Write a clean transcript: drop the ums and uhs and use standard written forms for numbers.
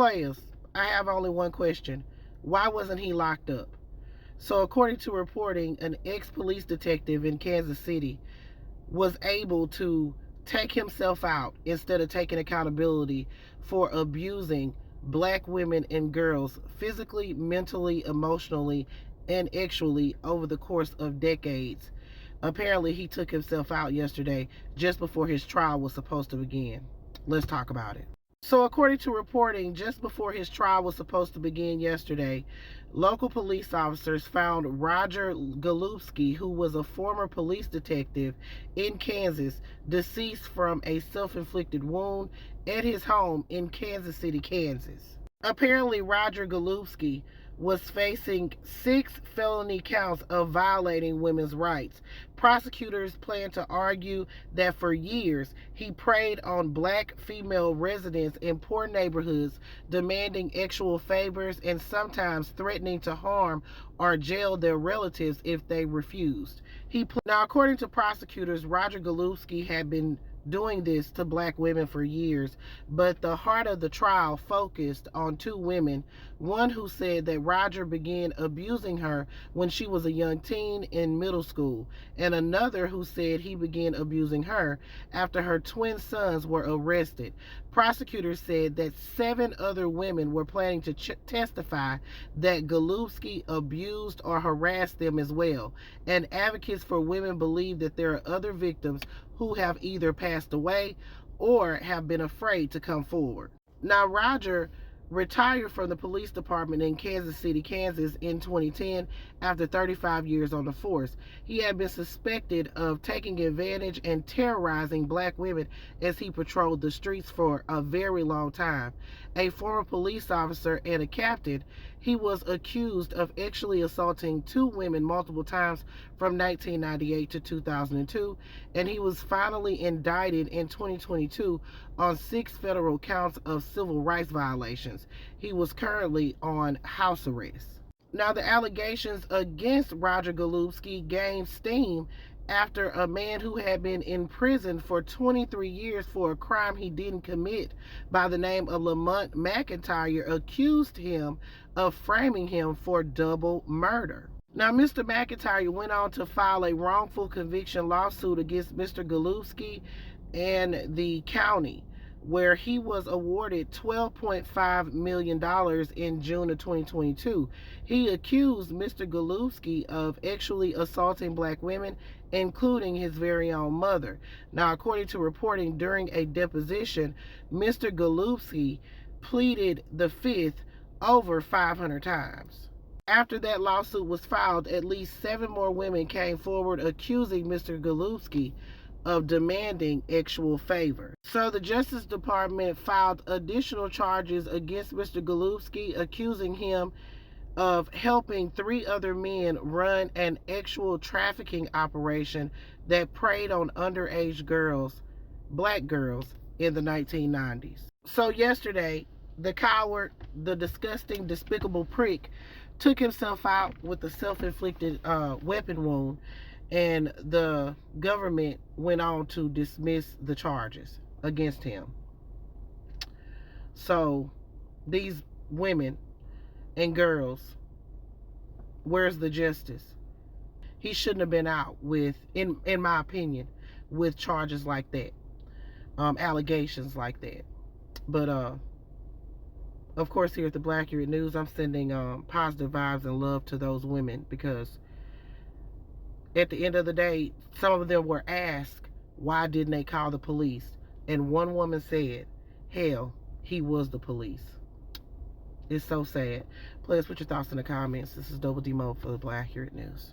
Players, I have only one question. Why wasn't he locked up? So, according to reporting, an ex-police detective in Kansas City was able to take himself out instead of taking accountability for abusing black women and girls physically, mentally, emotionally, and sexually over the course of decades. Apparently, he took himself out yesterday just before his trial was supposed to begin. Let's talk about it. So, according to reporting, just before his trial was supposed to begin yesterday, local police officers found Roger Golubski, who was a former police detective in Kansas, deceased from a self inflicted wound at his home in Kansas City, Kansas. Apparently, Roger Golubski was facing 6 felony counts of violating women's rights. Prosecutors plan to argue that for years he preyed on black female residents in poor neighborhoods, demanding sexual favors and sometimes threatening to harm or jail their relatives if they refused. Now, according to prosecutors, Roger Golubski had been doing this to black women for years, but the heart of the trial focused on 2 women, one who said that Roger began abusing her when she was a young teen in middle school, and another who said he began abusing her after her twin sons were arrested. Prosecutors said that 7 other women were planning to testify that Golubski abused or harassed them as well, and advocates for women believe that there are other victims who have either passed away or have been afraid to come forward. Now, Roger retired from the police department in Kansas City, Kansas in 2010 after 35 years on the force. He had been suspected of taking advantage and terrorizing black women as he patrolled the streets for a very long time. A former police officer and a captain, he was accused of actually assaulting 2 women multiple times from 1998 to 2002, and he was finally indicted in 2022 on 6 federal counts of civil rights violations. He was currently on house arrest. Now, the allegations against Roger Golubski gained steam after a man who had been in prison for 23 years for a crime he didn't commit by the name of Lamont McIntyre accused him of framing him for double murder. Now, Mr. McIntyre went on to file a wrongful conviction lawsuit against Mr. Golubski and the county, where he was awarded $12.5 million in June of 2022. He accused Mr. Golubski of actually assaulting black women, including his very own mother. Now, according to reporting during a deposition, Mr. Golubski pleaded the fifth over 500 times. After that lawsuit was filed, at least 7 more women came forward accusing Mr. Golubski of demanding sexual favor. So the Justice Department filed additional charges against Mr. Golubski, accusing him of helping 3 other men run an sexual trafficking operation that preyed on underage girls, black girls, in the 1990s. So yesterday, the coward, the disgusting, despicable prick took himself out with a self-inflicted weapon wound, and the government went on to dismiss the charges against him. So these women and girls, where's the justice? He shouldn't have been out with, in my opinion, with charges like that, allegations like that. But of course, here at the Black Accurate News, I'm sending positive vibes and love to those women, because at the end of the day, some of them were asked, why didn't they call the police? And one woman said, hell, he was the police. It's so sad. Please put your thoughts in the comments. This is Double D Mo for the Black Accurate News.